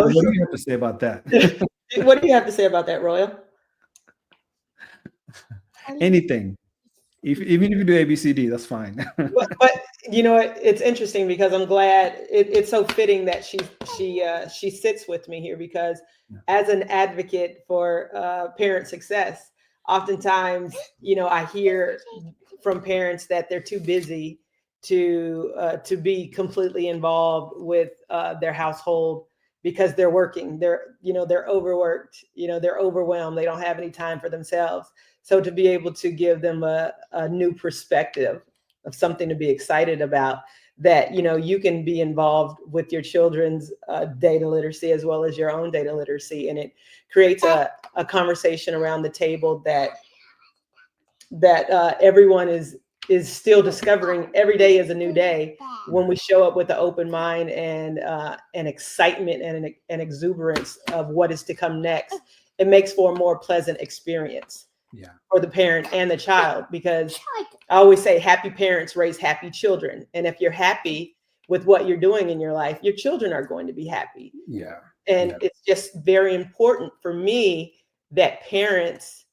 What do you have to say about that? What do you have to say about that, Royal? Anything. Even if you do ABCD, that's fine. But you know, it's interesting because I'm glad it's so fitting that she sits with me here because as an advocate for parent success, oftentimes, you know, I hear from parents that they're too busy to be completely involved with their household because they're working. They're overworked. You know, they're overwhelmed. They don't have any time for themselves. So to be able to give them a new perspective of something to be excited about, that, you know, you can be involved with your children's data literacy as well as your own data literacy. And it creates a conversation around the table that everyone is still discovering. Every day is a new day when we show up with an open mind and an excitement and an exuberance of what is to come next. It makes for a more pleasant experience for the parent and the child, because I always say happy parents raise happy children. And if you're happy with what you're doing in your life, your children are going to be happy. And it's just very important for me that parents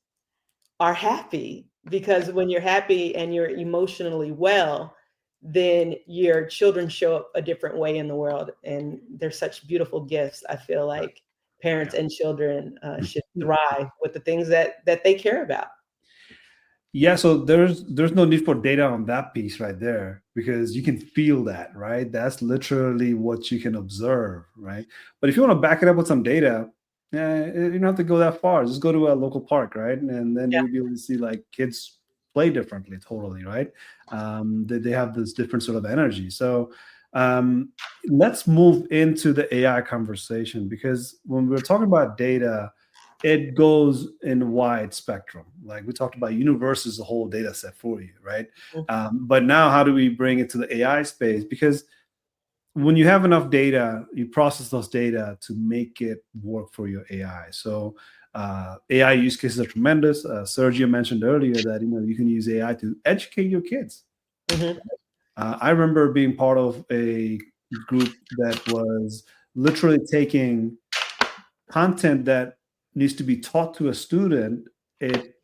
are happy, because when you're happy and you're emotionally well, then your children show up a different way in the world. And they're such beautiful gifts. I feel like parents and children should thrive with the things that they care about. Yeah, so there's no need for data on that piece right there, because you can feel that, right? That's literally what you can observe, right? But if you want to back it up with some data, you don't have to go that far. Just go to a local park, right? And then you'll be able to see like kids play differently, totally, right? They have this different sort of energy. So let's move into the AI conversation, because when we're talking about data, it goes in wide spectrum. Like we talked about, universe is a whole data set for you, right? But now how do we bring it to the AI space? Because when you have enough data, you process those data to make it work for your AI. So AI use cases are tremendous. Sergio mentioned earlier that, you know, you can use AI to educate your kids. I remember being part of a group that was literally taking content that needs to be taught to a student. It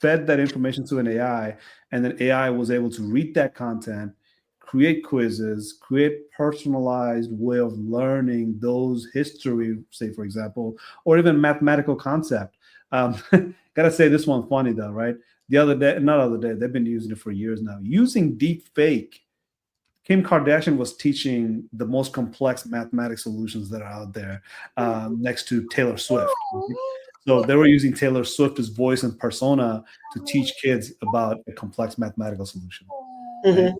fed that information to an AI, and then AI was able to read that content, create quizzes, create personalized way of learning those history, say, for example, or even mathematical concept. Gotta say this one funny though, right? Not the other day, they've been using it for years now. Using deepfake, Kim Kardashian was teaching the most complex mathematics solutions that are out there, next to Taylor Swift. So they were using Taylor Swift's voice and persona to teach kids about a complex mathematical solution. Right?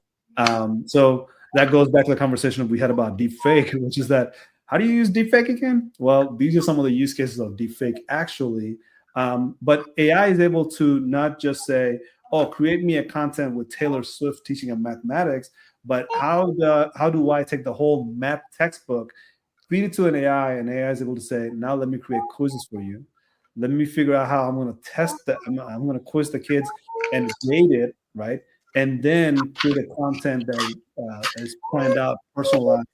So that goes back to the conversation we had about deepfake, which is that, how do you use deepfake again? Well, these are some of the use cases of deepfake actually. But AI is able to not just say, oh, create me a content with Taylor Swift teaching of mathematics, but how do I take the whole math textbook, feed it to an AI, and AI is able to say, now let me create quizzes for you. Let me figure out how I'm going to test that. I'm going to quiz the kids and grade it, right? And then create a content that is planned out, personalized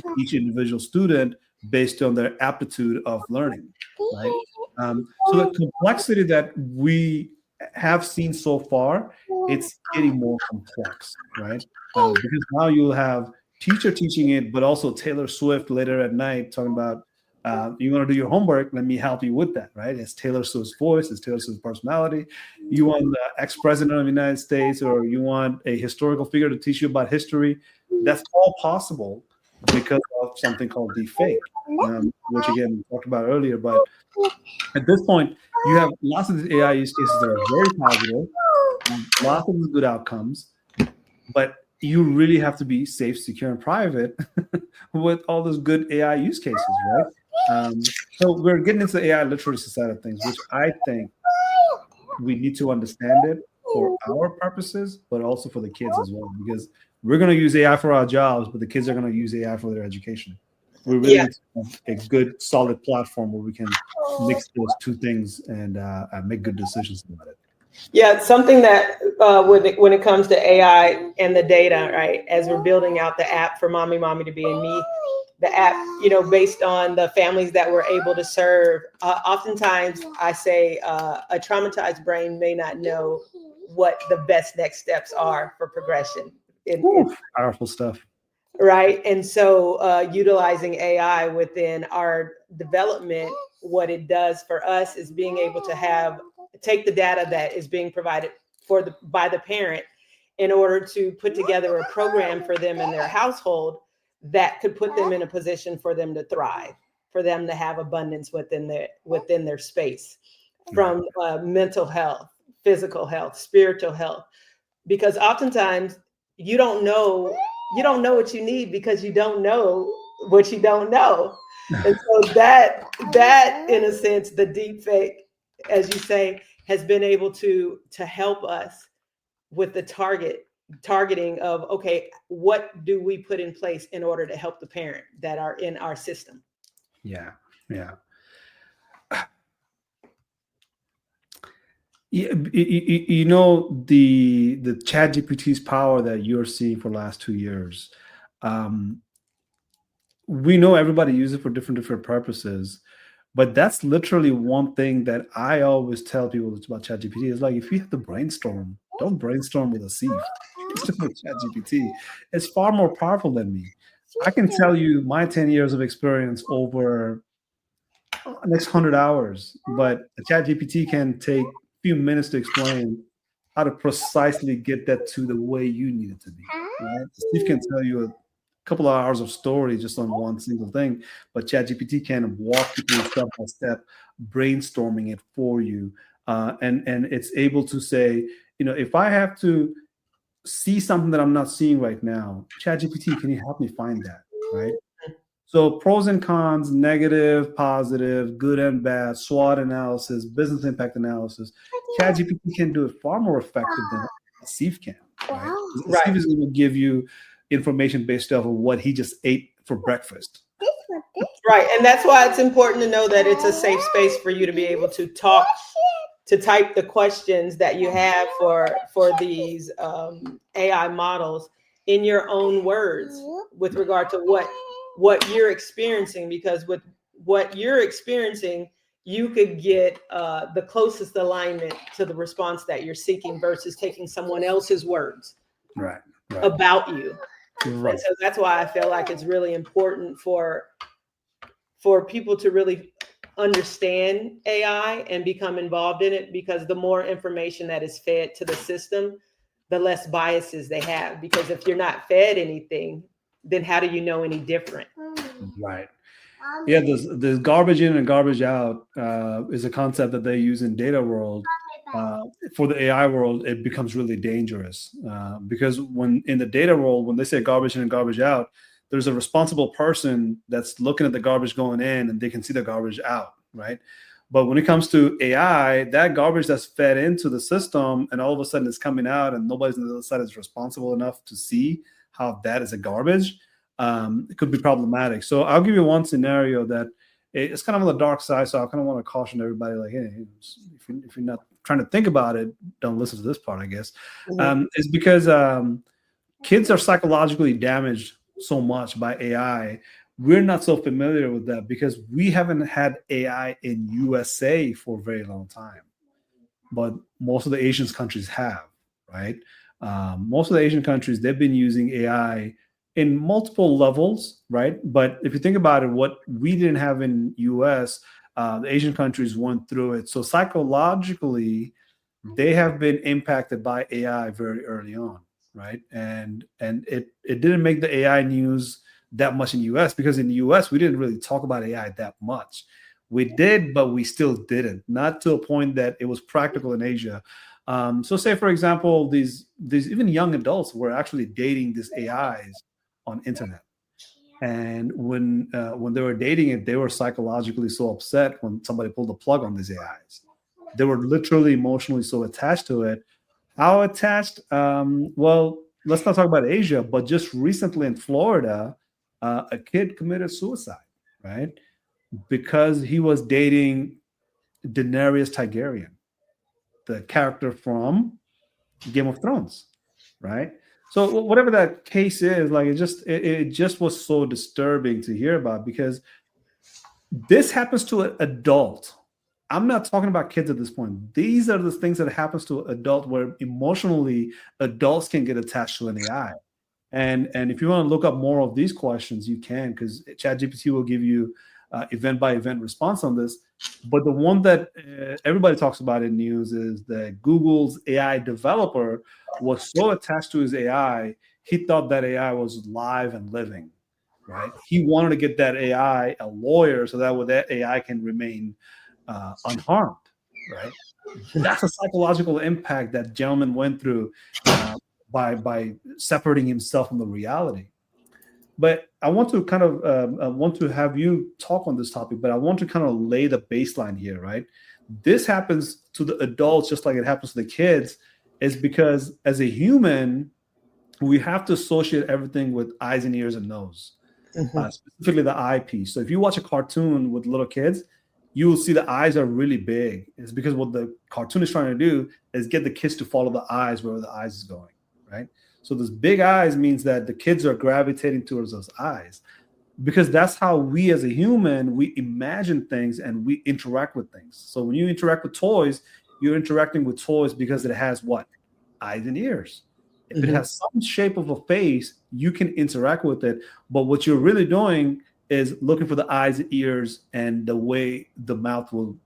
for each individual student based on their aptitude of learning, right? So the complexity that we have seen so far, it's getting more complex, right? Because now you'll have teacher teaching it, but also Taylor Swift later at night talking about, you want to do your homework, let me help you with that, right? It's Taylor Swift's voice, it's Taylor Swift's personality. You want the ex-president of the United States, or you want a historical figure to teach you about history. That's all possible because of something called deepfake, which again, we talked about earlier. But at this point, you have lots of these AI use cases that are very positive, lots of good outcomes, but you really have to be safe, secure, and private with all those good AI use cases, right? So we're getting into the AI literacy side of things, which I think we need to understand it for our purposes, but also for the kids as well, because we're going to use AI for our jobs, but the kids are going to use AI for their education. We really need to have a good, solid platform where we can mix those two things and make good decisions about it. Yeah, something that when it comes to AI and the data, right? As we're building out the app for Mommy to Be and Me, the app, based on the families that we're able to serve. Oftentimes, I say a traumatized brain may not know what the best next steps are for progression. Powerful stuff. Right. And so utilizing AI within our development, what it does for us is being able to take the data that is being provided by the parent in order to put together a program for them in their household that could put them in a position for them to thrive, for them to have abundance within their space, from mental health, physical health, spiritual health. Because oftentimes you don't know what you need because you don't know what you don't know. And so that in a sense, the deep fake, as you say, has been able to help us with the targeting of, okay, what do we put in place in order to help the parent that are in our system? Yeah. Yeah, the ChatGPT's power that you're seeing for the last 2 years. We know everybody uses it for different purposes, but that's literally one thing that I always tell people about ChatGPT is like, if you have to brainstorm, don't brainstorm with Asif. Brainstorm with ChatGPT. It's far more powerful than me. I can tell you my 10 years of experience over the next 100 hours, but a ChatGPT can take a few minutes to explain how to precisely get that to the way you need it to be. Right? Steve can tell you a couple of hours of story just on one single thing, but ChatGPT can walk you through step by step, brainstorming it for you, and it's able to say, if I have to see something that I'm not seeing right now, ChatGPT, can you help me find that? Right? So pros and cons, negative, positive, good and bad, SWOT analysis, business impact analysis. ChatGPT can do it far more effective than Asif can. Right? Asif is going to give you information based off of what he just ate for breakfast. Right. And that's why it's important to know that it's a safe space for you to be able to talk, to type the questions that you have for these AI models in your own words with regard to what you're experiencing, because with what you're experiencing, you could get the closest alignment to the response that you're seeking versus taking someone else's words about you. Right. And so that's why I feel like it's really important for people to really understand AI and become involved in it, because the more information that is fed to the system, the less biases they have. Because if you're not fed anything, then how do you know any different? Right. Yeah, there's garbage in and garbage out is a concept that they use in data world. For the AI world, it becomes really dangerous because when in the data world, when they say garbage in and garbage out, there's a responsible person that's looking at the garbage going in and they can see the garbage out, right? But when it comes to AI, that garbage that's fed into the system and all of a sudden it's coming out and nobody's on the other side is responsible enough to see how that is a garbage, it could be problematic. So I'll give you one scenario that it's kind of on the dark side. So I kind of want to caution everybody, like, hey, if you're not trying to think about it, don't listen to this part, I guess. It's because kids are psychologically damaged so much by AI. We're not so familiar with that because we haven't had AI in USA for a very long time, but most of the Asian countries have, right? Most of the Asian countries, they've been using AI in multiple levels, right? But if you think about it, what we didn't have in US, the Asian countries went through it. So psychologically, they have been impacted by AI very early on, right? And it didn't make the AI news that much in the US because in the US, we didn't really talk about AI that much. We did, but we still didn't, not to a point that it was practical in Asia. So say, for example, these even young adults were actually dating these AIs on internet. And when they were dating it, they were psychologically so upset when somebody pulled the plug on these AIs. They were literally emotionally so attached to it. How attached? Well, let's not talk about Asia, but just recently in Florida, a kid committed suicide, right? Because he was dating Daenerys Targaryen. the character from Game of Thrones, right? So whatever that case is, like it just was so disturbing to hear about, because this happens to an adult. I'm not talking about kids at this point. These are the things that happens to an adult, where emotionally adults can get attached to an AI. And if you want to look up more of these questions, you can, because ChatGPT will give you event by event response on this. But the one that everybody talks about in news is that Google's AI developer was so attached to his AI, he thought that AI was live and living, right? He wanted to get that AI a lawyer so that way that AI can remain unharmed, right? That's a psychological impact that gentleman went through by separating himself from the reality. But I want to kind of want to have you talk on this topic, but I want to kind of lay the baseline here, right? This happens to the adults just like it happens to the kids, is because as a human, we have to associate everything with eyes and ears and nose, specifically the eye piece. So if you watch a cartoon with little kids, you will see the eyes are really big. It's because what the cartoon is trying to do is get the kids to follow the eyes wherever the eyes is going, right? So those big eyes means that the kids are gravitating towards those eyes, because that's how we as a human, we imagine things and we interact with things. So when you interact with toys, you're interacting with toys because it has what? Eyes and ears. If it has some shape of a face, you can interact with it. But what you're really doing is looking for the eyes, ears, and the way the mouth will,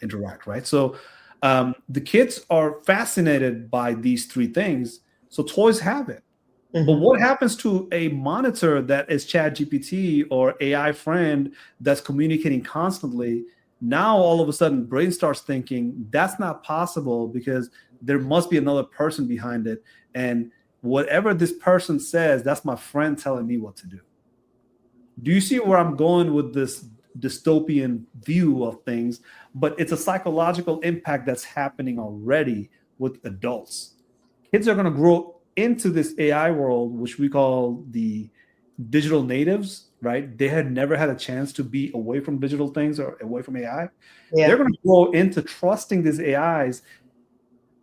interact, right? So the kids are fascinated by these three things. So toys have it. But what happens to a monitor that is ChatGPT or AI friend that's communicating constantly? Now all of a sudden brain starts thinking that's not possible, because there must be another person behind it. And whatever this person says, that's my friend telling me what to do. Do you see where I'm going with this dystopian view of things? But it's a psychological impact that's happening already with adults. Kids are going to grow into this AI world, which we call the digital natives, right? They had never had a chance to be away from digital things or away from AI. Yeah. They're going to grow into trusting these AIs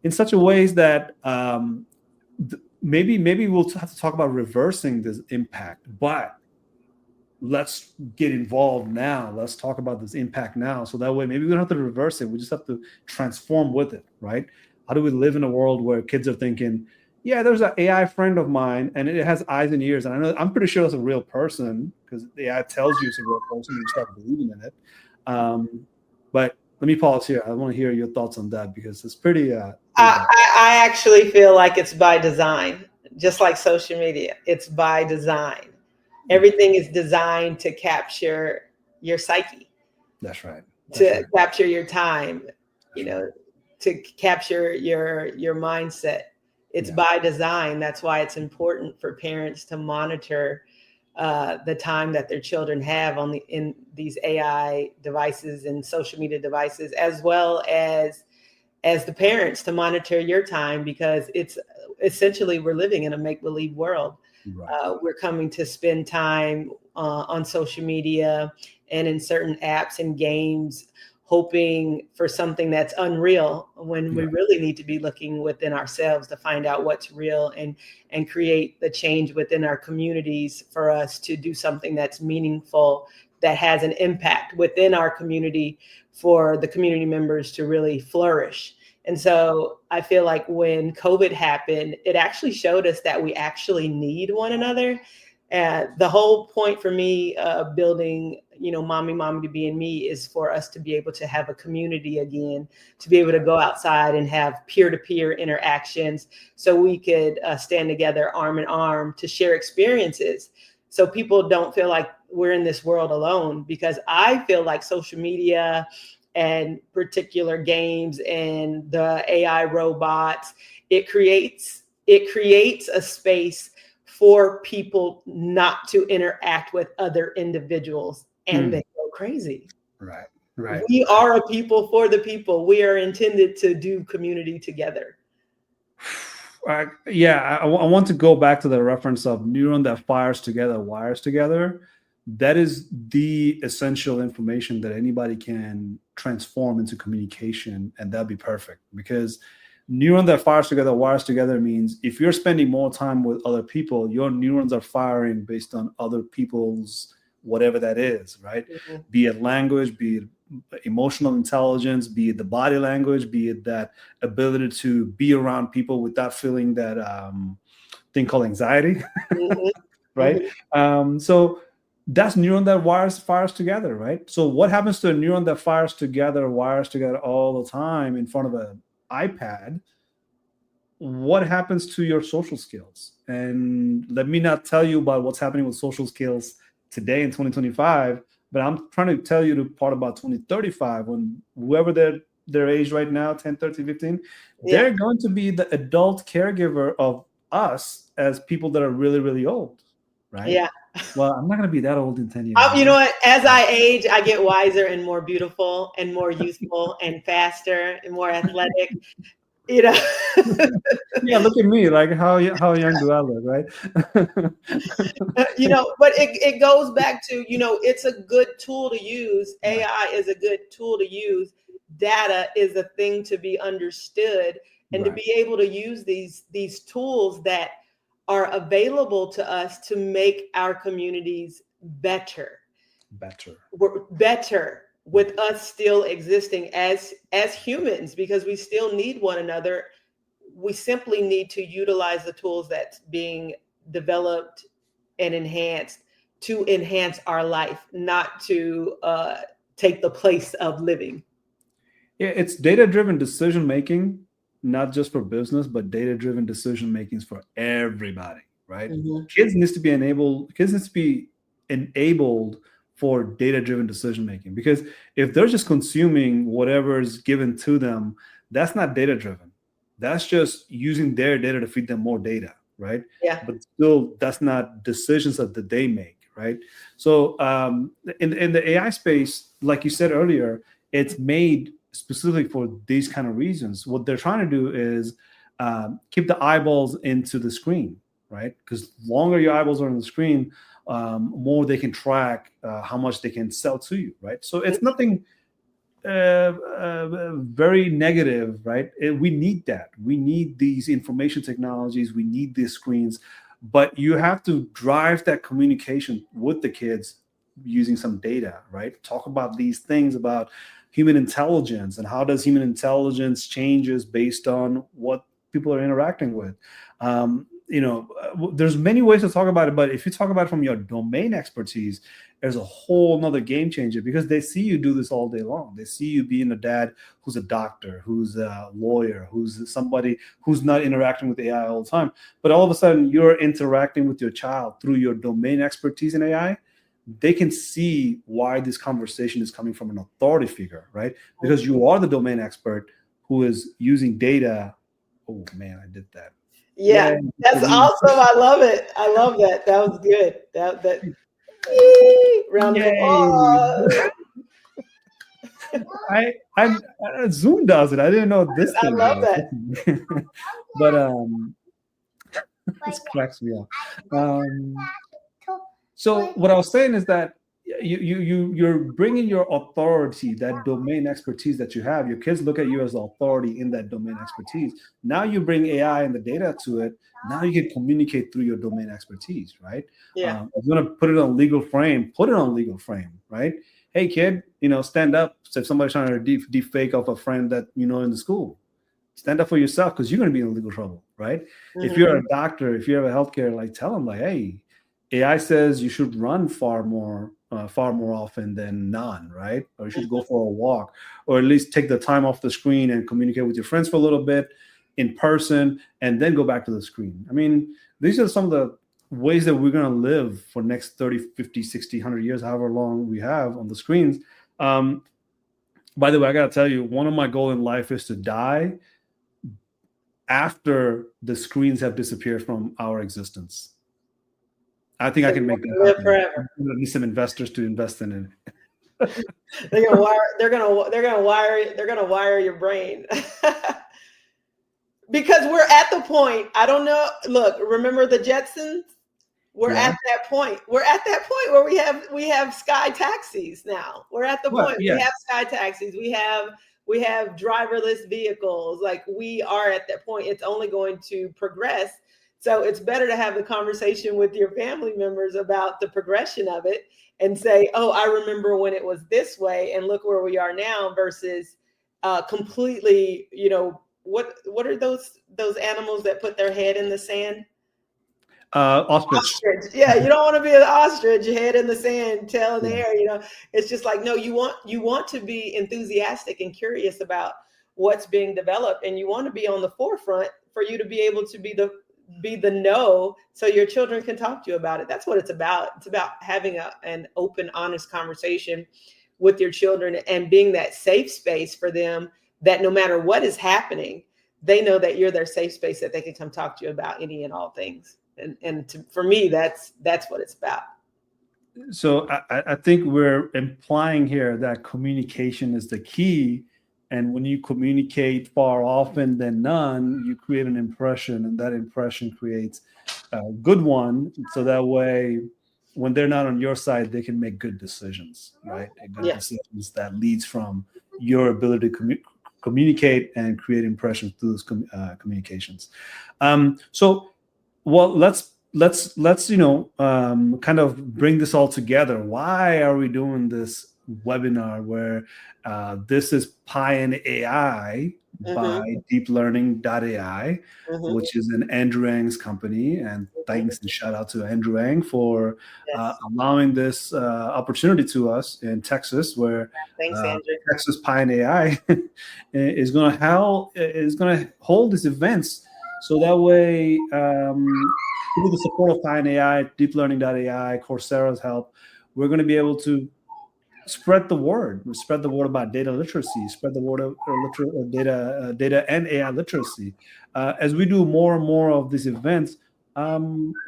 in such a ways that maybe we'll have to talk about reversing this impact, but let's get involved now. Let's talk about this impact now. So that way, maybe we don't have to reverse it. We just have to transform with it, right? How do we live in a world where kids are thinking, yeah, there's an AI friend of mine and it has eyes and ears. And I'm pretty sure that's a real person, because the AI tells you it's a real person and you start believing in it. But let me pause here. I want to hear your thoughts on that, because it's pretty. I actually feel like it's by design, just like social media. It's by design. Everything is designed to capture your psyche. That's right. Capture your time, to capture your mindset. It's by design. That's why it's important for parents to monitor the time that their children have in these AI devices and social media devices, as well as the parents to monitor your time, because it's essentially we're living in a make-believe world. Right. We're coming to spend time on social media and in certain apps and games, hoping for something that's unreal, when we really need to be looking within ourselves to find out what's real and create the change within our communities for us to do something that's meaningful, that has an impact within our community, for the community members to really flourish. And so I feel like when COVID happened, it actually showed us that we actually need one another. The whole point for me building, Mommy to Be in Me, is for us to be able to have a community again, to be able to go outside and have peer-to-peer interactions, so we could stand together arm in arm to share experiences, so people don't feel like we're in this world alone. Because I feel like social media and particular games and the AI robots, it creates a space for people not to interact with other individuals, and they go crazy. Right. We are a people for the people. We are intended to do community together. I want to go back to the reference of neuron that fires together, wires together. that is the essential information that anybody can transform into communication, and that'd be perfect. Because neuron that fires together wires together means if you're spending more time with other people, your neurons are firing based on other people's whatever that is, right? Mhm. Be it language, be it emotional intelligence, be it the body language, be it that ability to be around people without feeling that thing called anxiety, Mhm. right? So that's neuron that fires together, right? So what happens to a neuron that wires together all the time in front of an iPad? What happens to your social skills? And let me not tell you about what's happening with social skills today in 2025, but I'm trying to tell you the part about 2035, when whoever their age right now, 10, 13, 15, they're Yeah. going to be the adult caregiver of us as people that are really, really old, right? Yeah. Well, I'm not going to be that old in 10 years. You know what? As I age, I get wiser and more beautiful and more useful and faster and more athletic. You know. Yeah, look at me. Like, how young do I look, right? You know, but it goes back to, you know, it's a good tool to use. Right. AI is a good tool to use. Data is a thing to be understood, and to Right. be able to use these tools that are available to us to make our communities better. We're better with us still existing as humans, because we still need one another. We simply need to utilize the tools that's being developed and enhanced to enhance our life, not to take the place of living. Yeah, it's data-driven decision making, not just for business, but data-driven decision makings for everybody, right? Mhm. Kids needs to be enabled for data-driven decision making, because if they're just consuming whatever is given to them, that's not data-driven. That's just using their data to feed them more data, right? Yeah. But still, that's not decisions that they make, right? So in the AI space, like you said earlier, it's made specifically for these kind of reasons. What they're trying to do is keep the eyeballs into the screen, right? Because longer your eyeballs are on the screen, more they can track how much they can sell to you, right? So it's nothing very negative, right? We need that. We need these information technologies. We need these screens, but you have to drive that communication with the kids using some data, right? Talk about these things about human intelligence and how does human intelligence changes based on what people are interacting with. There's many ways to talk about it, but if you talk about it from your domain expertise, there's a whole nother game changer, because they see you do this all day long. They see you being a dad who's a doctor, who's a lawyer, who's somebody who's not interacting with AI all the time. But all of a sudden, you're interacting with your child through your domain expertise in AI. They can see why this conversation is coming from an authority figure, right? Because you are the domain expert who is using data. Oh man, I did that. Yeah, Yay. that's awesome. I love it. I love that. That was good. That round of Yay. applause. I Zoom does it. I didn't know this I thing love that. does. But this cracks me up. So what I was saying is that you're bringing your authority, that domain expertise that you have. Your kids look at you as the authority in that domain expertise. Now you bring AI and the data to it. Now you can communicate through your domain expertise, right? Yeah. If you want to put it on legal frame, put it on legal frame, right? Hey kid, stand up. So if somebody's trying to deep fake of a friend that you know in the school, stand up for yourself, because you're going to be in legal trouble, right? Mm-hmm. If you're a doctor, if you have a healthcare, like tell them like, hey, AI says you should run far more often than none, right? Or you should go for a walk, or at least take the time off the screen and communicate with your friends for a little bit in person, and then go back to the screen. I mean, these are some of the ways that we're going to live for next 30, 50, 60, 100 years, however long we have on the screens. By the way, I got to tell you, one of my goals in life is to die after the screens have disappeared from our existence. I think I can make that live happen. forever. I need some investors to invest in it. They're gonna wire your brain. Because we're at the point, I don't know. Look, remember the Jetsons? We're Yeah. at that point. We're at that point where we have sky taxis now. We're at the Well, point yeah. we have sky taxis. We have driverless vehicles. Like we are at that point. It's only going to progress. So it's better to have the conversation with your family members about the progression of it and say, "Oh, I remember when it was this way, and look where we are now." Versus completely, what are those animals that put their head in the sand? Ostrich. Ostrich. Yeah, you don't want to be an ostrich, head in the sand, tail in the air. It's just like, no, you want to be enthusiastic and curious about what's being developed, and you want to be on the forefront for you to be able to be the know, so your children can talk to you about it. That's what it's about. It's about having an open, honest conversation with your children and being that safe space for them, that no matter what is happening, they know that you're their safe space, that they can come talk to you about any and all things. For me, that's what it's about. So I think we're implying here that communication is the key. And when you communicate far often than none, you create an impression, and that impression creates a good one. So that way, when they're not on your side, they can make good decisions, right? And good decisions that leads from your ability to communicate and create impressions through those communications. So, well, let's kind of bring this all together. Why are we doing this webinar where this is Pi and AI by deeplearning.ai, which is an Andrew Ng's company, and thanks and shout out to Andrew Ng for allowing this opportunity to us in Texas, where Thanks, Andrew. Texas Pi and AI is going to hold these events, so that way through the support of Pi and AI, deeplearning.ai, Coursera's help, we're going to be able to spread the word about data literacy, spread the word of data and AI literacy. As we do more and more of these events,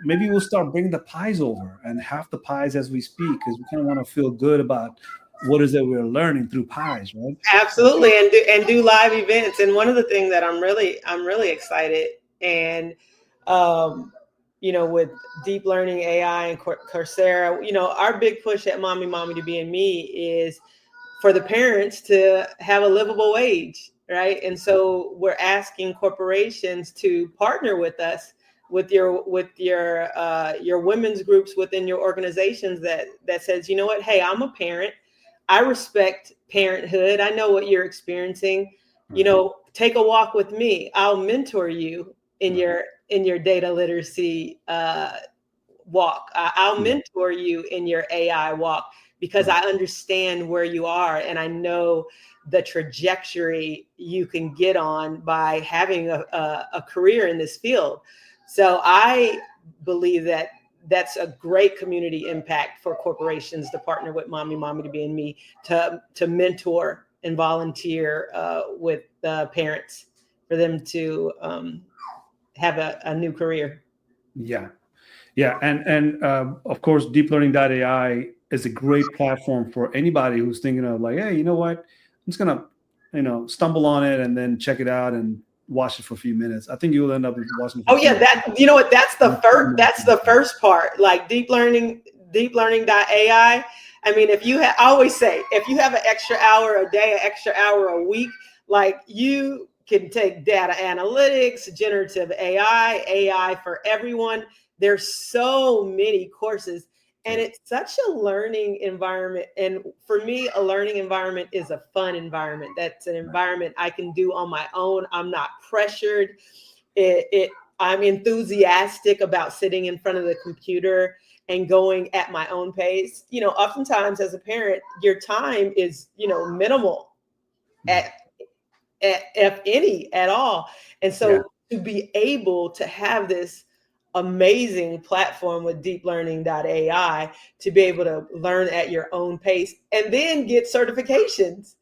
maybe we'll start bringing the pies over and half the pies as we speak, because we kind of want to feel good about what is it we're learning through pies, right? Absolutely, and do live events. And one of the things that I'm really excited, and with deep learning AI and Coursera, our big push at Mommy to Be and Me is for the parents to have a livable wage, right? And so we're asking corporations to partner with us, with your women's groups within your organizations that says, you know what, hey, I'm a parent. I respect parenthood. I know what you're experiencing. Take a walk with me. I'll mentor you in your data literacy walk. I'll mentor you in your AI walk, because I understand where you are, and I know the trajectory you can get on by having a career in this field. So I believe that that's a great community impact for corporations to partner with Mommy to Be and Me to mentor and volunteer with parents for them to have a new career. Yeah. And of course, deeplearning.ai is a great platform for anybody who's thinking of like, hey, you know what? I'm just going to, stumble on it and then check it out and watch it for a few minutes. I think you'll end up watching. Oh yeah, that's the first part. Like deeplearning.ai. I mean, I always say, if you have an extra hour a day, an extra hour a week, like you can take data analytics, generative AI for everyone. There's so many courses, and it's such a learning environment. And for me, a learning environment is a fun environment. That's an environment I can do on my own. I'm not pressured. I'm enthusiastic about sitting in front of the computer and going at my own pace. Oftentimes as a parent, your time is, minimal if any at all. And so to be able to have this amazing platform with deeplearning.ai to be able to learn at your own pace and then get certifications.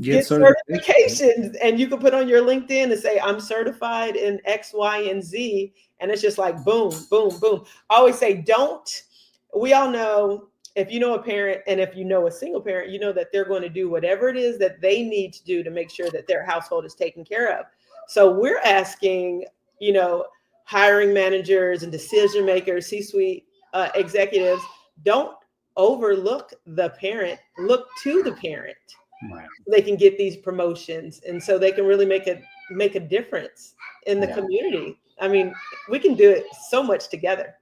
Get certifications, and you can put on your LinkedIn and say, I'm certified in X, Y, and Z. And it's just like, boom, boom, boom. I always say, we all know, if you know a parent and if you know a single parent, you know that they're going to do whatever it is that they need to do to make sure that their household is taken care of. So we're asking, hiring managers and decision makers, C-suite executives, don't overlook the parent, look to the parent. Right. They can get these promotions, and so they can really make a difference in the community. I mean, we can do it so much together.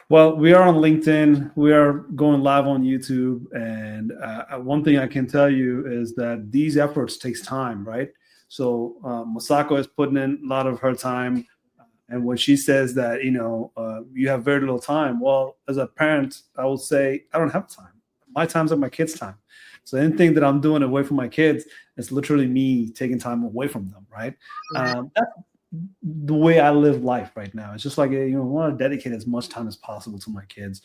Well, we are on LinkedIn. We are going live on YouTube, and one thing I can tell you is that these efforts takes time, right? So Masako is putting in a lot of her time, and when she says that you have very little time, well, as a parent, I will say I don't have time. My time's like my kids' time. So anything that I'm doing away from my kids, it's literally me taking time away from them, right? That's the way I live life right now. It's just like, I want to dedicate as much time as possible to my kids.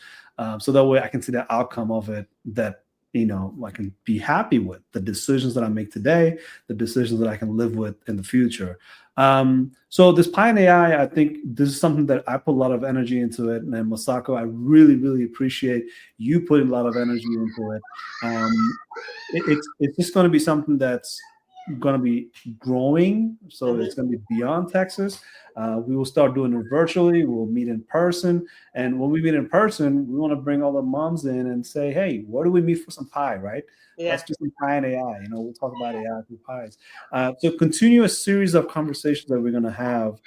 So that way I can see the outcome of it that, I can be happy with the decisions that I make today, the decisions that I can live with in the future. So this Pi and AI, I think this is something that I put a lot of energy into it. And then Masako, I really, really appreciate you putting a lot of energy into it. It's just going to be something that's going to be growing. So it's going to be beyond Texas. We will start doing it virtually. We'll meet in person. And when we meet in person, we want to bring all the moms in and say, hey, where do we meet for some pie, right? Yeah. Let's do some Pi and AI. We'll talk about AI through pies. So continue a series of conversations that we're going to have,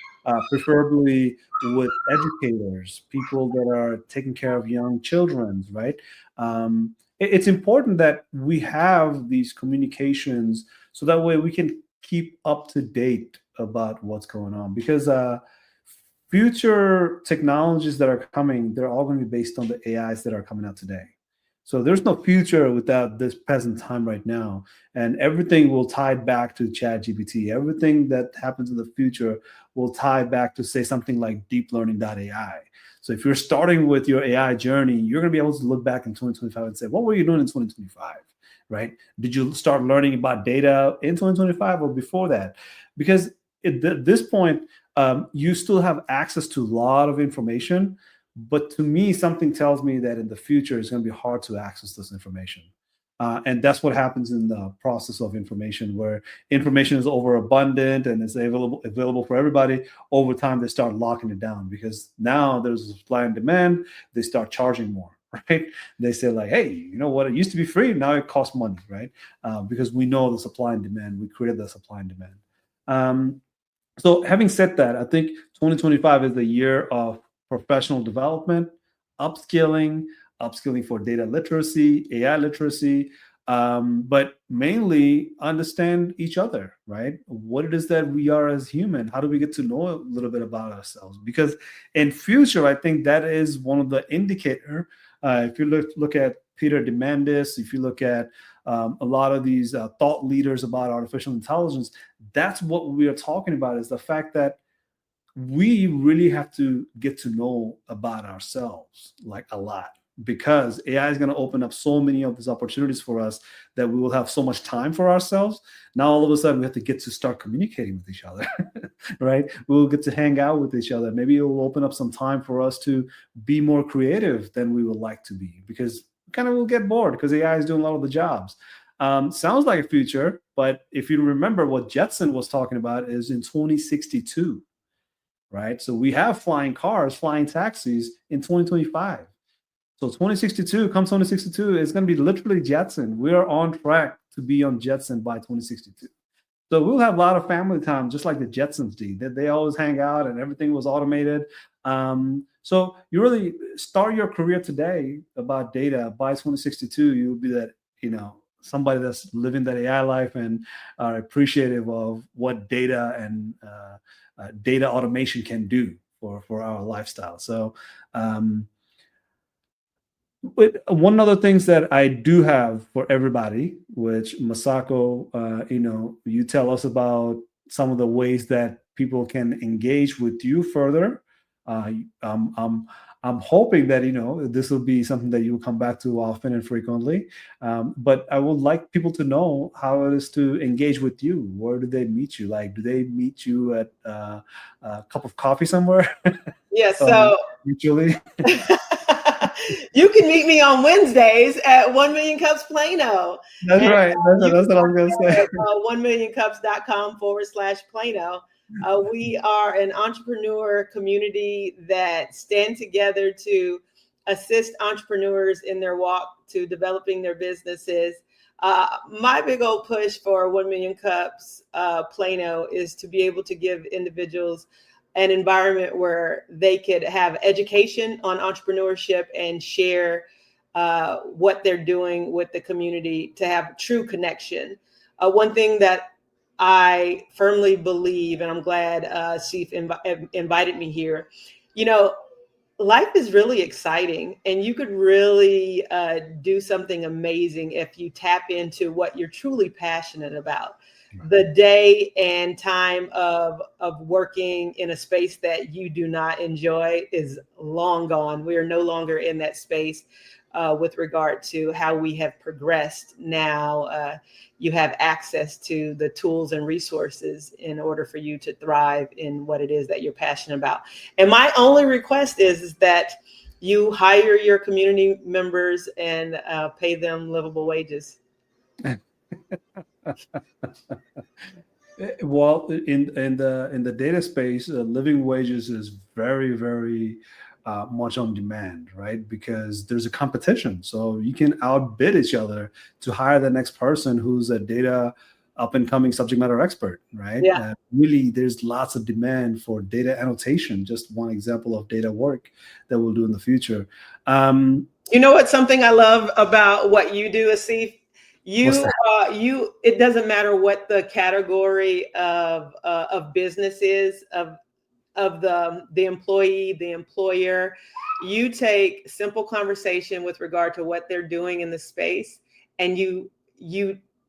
preferably with educators, people that are taking care of young children, right? It's important that we have these communications so that way we can keep up to date about what's going on, because future technologies that are coming, they're all going to be based on the AIs that are coming out today. So there's no future without this present time right now. And everything will tie back to ChatGPT. Everything that happens in the future will tie back to, say, something like deeplearning.ai. So if you're starting with your AI journey, you're going to be able to look back in 2025 and say, what were you doing in 2025, right? Did you start learning about data in 2025 or before that? Because at this point, you still have access to a lot of information. But to me, something tells me that in the future, it's going to be hard to access this information. And that's what happens in the process of information, where information is overabundant and it's available for everybody. Over time, they start locking it down because now there's a supply and demand. They start charging more, right? They say like, hey, you know what? It used to be free. Now it costs money, right? Because we know the supply and demand. We created the supply and demand. So having said that, I think 2025 is the year of professional development, upskilling for data literacy, AI literacy, but mainly understand each other, right? What it is that we are as human. How do we get to know a little bit about ourselves? Because in future, I think that is one of the indicator. If you look at Peter Diamandis, if you look at a lot of these thought leaders about artificial intelligence, that's what we are talking about, is the fact that we really have to get to know about ourselves like a lot, because AI is going to open up so many of these opportunities for us that we will have so much time for ourselves. Now, all of a sudden, we have to get to start communicating with each other, right? We'll get to hang out with each other. Maybe it will open up some time for us to be more creative than we would like to be, because we kind of will get bored because AI is doing a lot of the jobs. Sounds like a future, but if you remember what Jetson was talking about is in 2062. Right? So we have flying cars, flying taxis in 2025. So 2062, come 2062, it's going to be literally Jetson. We are on track to be on Jetson by 2062. So we'll have a lot of family time, just like the Jetsons did. They always hang out and everything was automated. So you really start your career today about data. By 2062, you'll be that, somebody that's living that AI life and are appreciative of what data and data automation can do for our lifestyle. So but one other things that I do have for everybody, which Masako, you tell us about some of the ways that people can engage with you further. I'm hoping that this will be something that you'll come back to often and frequently. But I would like people to know how it is to engage with you. Where do they meet you? Like, do they meet you at a cup of coffee somewhere? Yeah. So mutually. You can meet me on Wednesdays at 1 Million Cups Plano. That's right. That's what I was going to say. 1millioncups.com/Plano. We are an entrepreneur community that stand together to assist entrepreneurs in their walk to developing their businesses. My big old push for 1 Million Cups Plano is to be able to give individuals an environment where they could have education on entrepreneurship and share what they're doing with the community to have true connection. One thing that I firmly believe, and I'm glad Asif invited me here, you know, life is really exciting and you could really do something amazing if you tap into what you're truly passionate about. The day and time of working in a space that you do not enjoy is long gone. We are no longer in that space with regard to how we have progressed now. You have access to the tools and resources in order for you to thrive in what it is that you're passionate about. And my only request is that you hire your community members and pay them livable wages. Well, in the data space, living wages is very, very much on demand, right? Because there's a competition, so you can outbid each other to hire the next person who's a data up and coming subject matter expert, right? Yeah. Really, there's lots of demand for data annotation. Just one example of data work that we'll do in the future. You know what? Something I love about what you do, Asif. It doesn't matter what the category of business is, of the employee, the employer. You take simple conversation with regard to what they're doing in the space, and you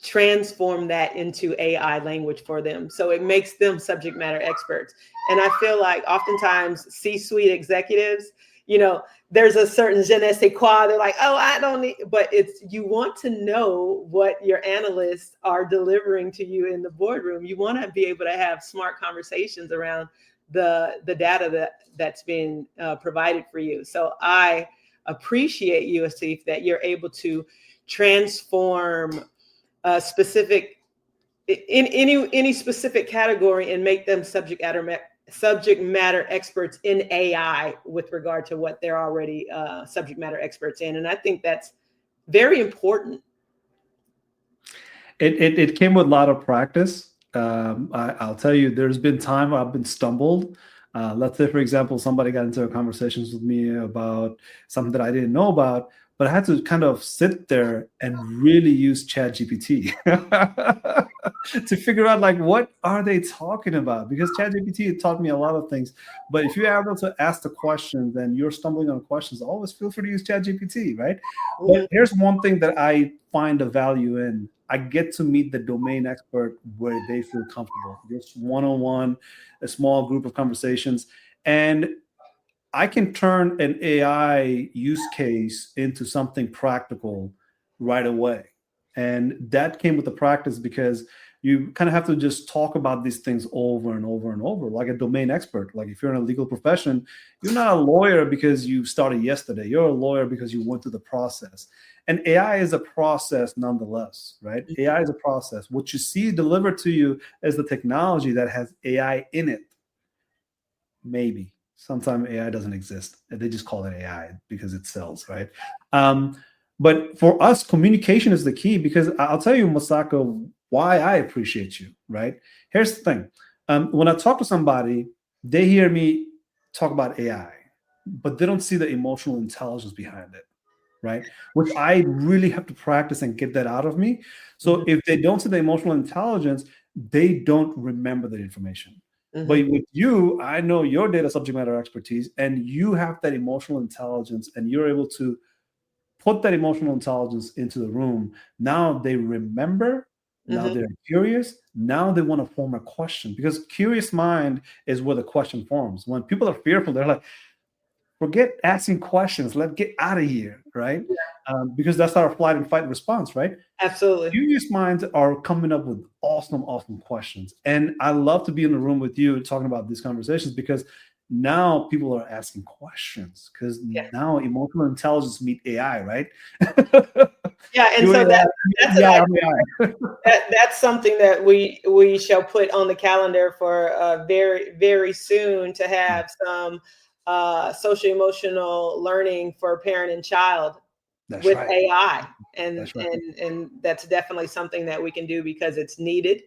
transform that into AI language for them. So it makes them subject matter experts. And I feel like oftentimes C-suite executives, you know, there's a certain je ne sais quoi. They're like, oh, I don't need, but it's, you want to know what your analysts are delivering to you in the boardroom. You want to be able to have smart conversations around the data that's been provided for you. So I appreciate you, Asif, that you're able to transform specific in any specific category and make them subject matter experts in AI with regard to what they're already subject matter experts in. And I think that's very important. It came with a lot of practice. I'll tell you, there's been time I've been stumbled. Let's say, for example, somebody got into conversations with me about something that I didn't know about, but I had to kind of sit there and really use ChatGPT to figure out, like, what are they talking about? Because ChatGPT taught me a lot of things. But if you're able to ask the questions and you're stumbling on questions, always feel free to use ChatGPT, right? But here's one thing that I find a value in. I get to meet the domain expert where they feel comfortable. Just one-on-one, a small group of conversations. And I can turn an AI use case into something practical right away. And that came with the practice, because you kind of have to just talk about these things over and over and over, like a domain expert. Like if you're in a legal profession, you're not a lawyer because you started yesterday. You're a lawyer because you went through the process. And AI is a process nonetheless, right? AI is a process. What you see delivered to you is the technology that has AI in it. Maybe. Sometimes AI doesn't exist. They just call it AI because it sells, right? But for us, communication is the key, because I'll tell you, Masako, why I appreciate you, right? Here's the thing. When I talk to somebody, they hear me talk about AI, but they don't see the emotional intelligence behind it, right? Which I really have to practice and get that out of me. So if they don't see the emotional intelligence, they don't remember that information. But with you, I know your data subject matter expertise, and you have that emotional intelligence, and you're able to put that emotional intelligence into the room. Now they remember. Now they're curious. Now they want to form a question, because curious mind is where the question forms. When people are fearful, they're like, forget asking questions. Let's get out of here, right? Because that's our flight and fight response, right? Absolutely. Curious minds are coming up with awesome, awesome questions. And I love to be in the room with you talking about these conversations, because now people are asking questions, because now emotional intelligence meet AI, right? Yeah, and You so AI, that's you an AI, idea. I'm AI. That's something that we shall put on the calendar for very very soon to have some social emotional learning for parent and child That's with right. AI, and That's right. that's definitely something that we can do because it's needed.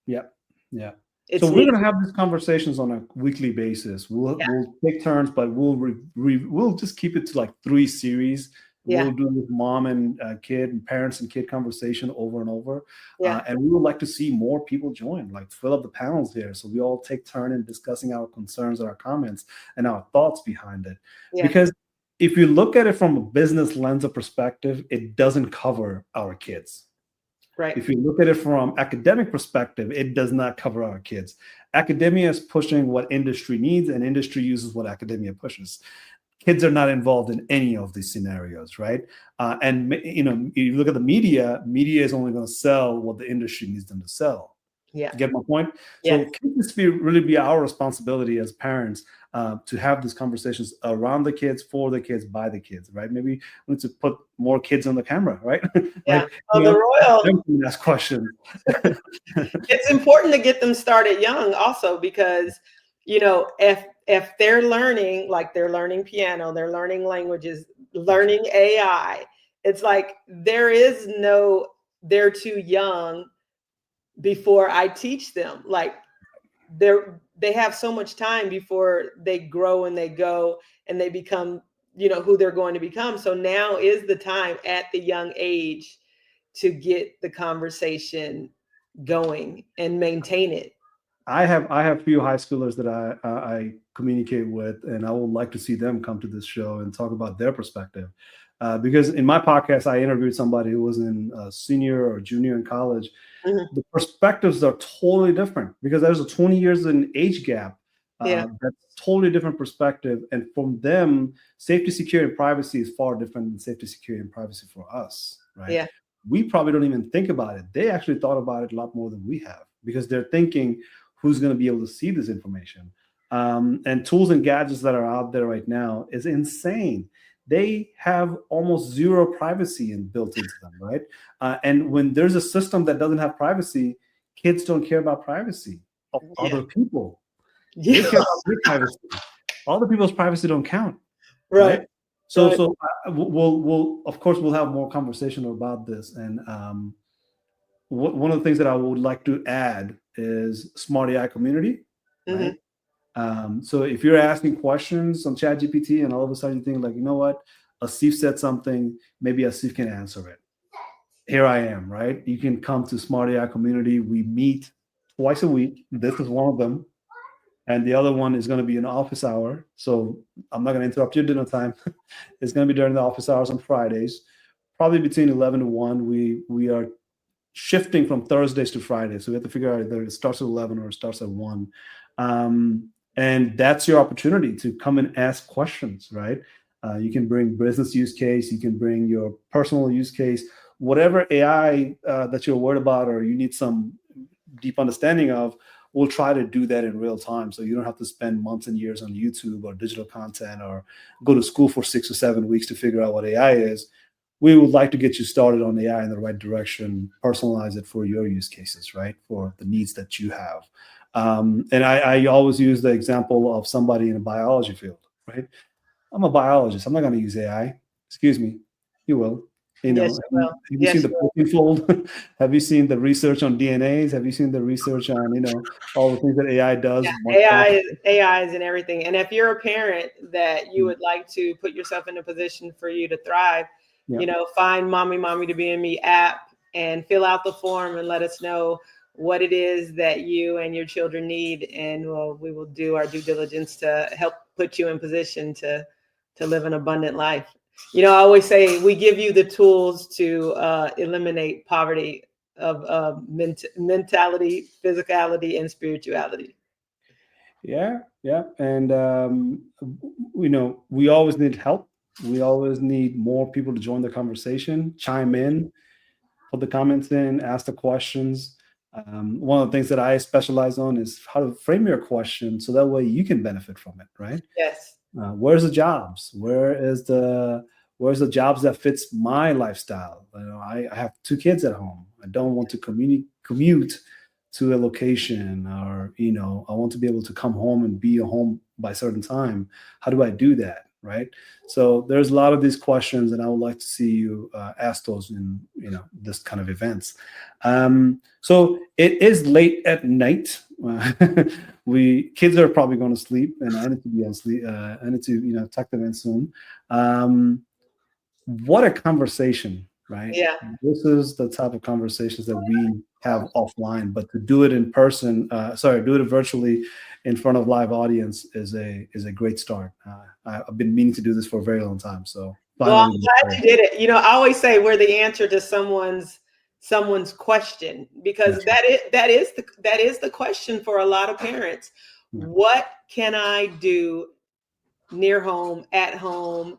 Yeah. Yeah. So It's we're needed. gonna have these conversations on a weekly basis. We'll Yeah, we'll take turns, but we'll just keep it to like 3 series. yeah, We'll do with mom and kid and parents and kid conversation over and over, yeah, and we would like to see more people join. Like fill up the panels here, so we all take turn in discussing our concerns and our comments and our thoughts behind it. yeah. Because if you look at it from a business lens of perspective, it doesn't cover our kids. Right. If you look at it from academic perspective, it does not cover our kids. Academia is pushing what industry needs, and industry uses what academia pushes. Kids are not involved in any of these scenarios, right? And you look at the media. Media is only going to sell what the industry needs them to sell. Yeah. Get my point? Yes. So kids really be our responsibility as parents to have these conversations around the kids, for the kids, by the kids, right? Maybe we need to put more kids on the camera, right? Yeah. Like, Oh, the royal. ask questions. It's important to get them started young also because if they're learning, like they're learning piano, they're learning languages, learning AI, it's like they're too young before I teach them. Like they have so much time before they grow and they go and they become who they're going to become. So now is the time at the young age to get the conversation going and maintain it. I have few high schoolers that I communicate with, and I would like to see them come to this show and talk about their perspective. Because in my podcast, I interviewed somebody who was in senior or junior in college. Mhm. The perspectives are totally different because there's a 20 years in age gap. Yeah. That's totally different perspective, and from them, safety, security, and privacy is far different than safety, security, and privacy for us, right? Yeah. We probably don't even think about it. They actually thought about it a lot more than we have because they're thinking, who's going to be able to see this information? And tools and gadgets that are out there right now is insane. They have almost zero privacy built into them, right? And when there's a system that doesn't have privacy, kids don't care about privacy of Yeah. other people. Yeah. They care about their privacy. Other people's privacy don't count, Right. right? So, Right. we'll of course we'll have more conversation about this. And one of the things that I would like to add is smart AI community, Hmm. right? So if you're asking questions on ChatGPT and all of a sudden you think like, you know what, Asif said something, maybe Asif can answer it. Here I am, right? You can come to Smart AI community. We meet twice a week. This is one of them. And the other one is going to be an office hour. So I'm not going to interrupt your dinner time. It's going to be during the office hours on Fridays, probably between 11 to 1. We are shifting from Thursdays to Fridays. So we have to figure out either it starts at 11 or it starts at 1. And that's your opportunity to come and ask questions, right? You can bring business use case. You can bring your personal use case. Whatever AI that you're worried about or you need some deep understanding of, we'll try to do that in real time. So you don't have to spend months and years on YouTube or digital content or go to school for 6 or 7 weeks to figure out what AI is. We would like to get you started on AI in the right direction, personalize it for your use cases, right? For the needs that you have. And I always use the example of somebody in a biology field, right? I'm a biologist. I'm not going to use AI. Excuse me. You will. Yes, you will. Have you Yes, seen the you will. protein fold? Have you seen the research on DNAs? Have you seen the research on, all the things that AI does? AI is in everything. And if you're a parent that you would like to put yourself in a position for you to thrive, Yeah. find Mommy to Be in Me app and fill out the form and let us know what it is that you and your children need. And we will do our due diligence to help put you in position to live an abundant life. I always say we give you the tools to eliminate poverty of mentality, physicality, and spirituality. Yeah. And, we always need help. We always need more people to join the conversation, chime in, put the comments in, ask the questions. One of the things that I specialize on is how to frame your question so that way you can benefit from it, right? Yes. Where's the jobs? Where's the jobs that fits my lifestyle? You know, I have 2 kids at home. I don't want to commute to a location, or I want to be able to come home and be home by a certain time. How do I do that? Right. So there's a lot of these questions, and I would like to see you ask those in this kind of events. So it is late at night. Kids are probably going to sleep, and I need to be on sleep. I need to tuck them in soon. What a conversation, right? Yeah. This is the type of conversations that we have offline, but to do it in person, do it virtually in front of live audience is a great start. I've been meaning to do this for a very long time. So well, I'm glad you did it. I always say we're the answer to someone's question, because that is the question for a lot of parents. Yeah. What can I do near home, at home,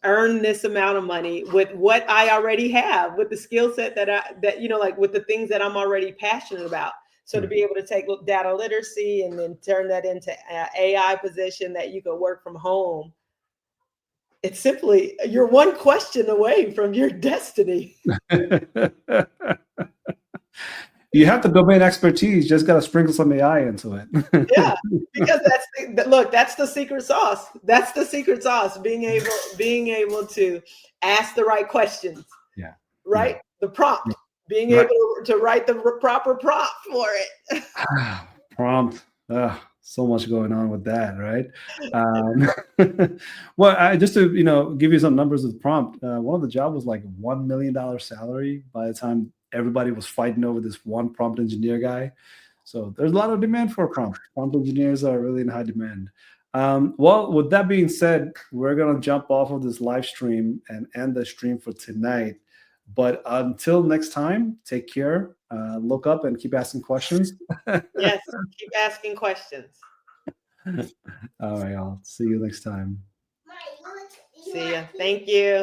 earn this amount of money with what I already have, with the skill set like with the things that I'm already passionate about. So to be able to take data literacy and then turn that into AI position that you can work from home. It's simply, you're one question away from your destiny. You have the domain expertise, just got to sprinkle some AI into it. Yeah, because that's the secret sauce. That's the secret sauce, being able to ask the right questions. Yeah. Right? Yeah. The prompt, being able to write the proper prompt for it. Prompt. So much going on with that, right? Well, just to give you some numbers with prompt, one of the jobs was like $1 million salary by the time everybody was fighting over this one prompt engineer guy. So there's a lot of demand for prompt. Prompt engineers are really in high demand. Well, with that being said, we're gonna jump off of this live stream and end the stream for tonight. But until next time, take care. Look up and keep asking questions. Yes, keep asking questions. All right, y'all. See you next time. See ya. Thank you.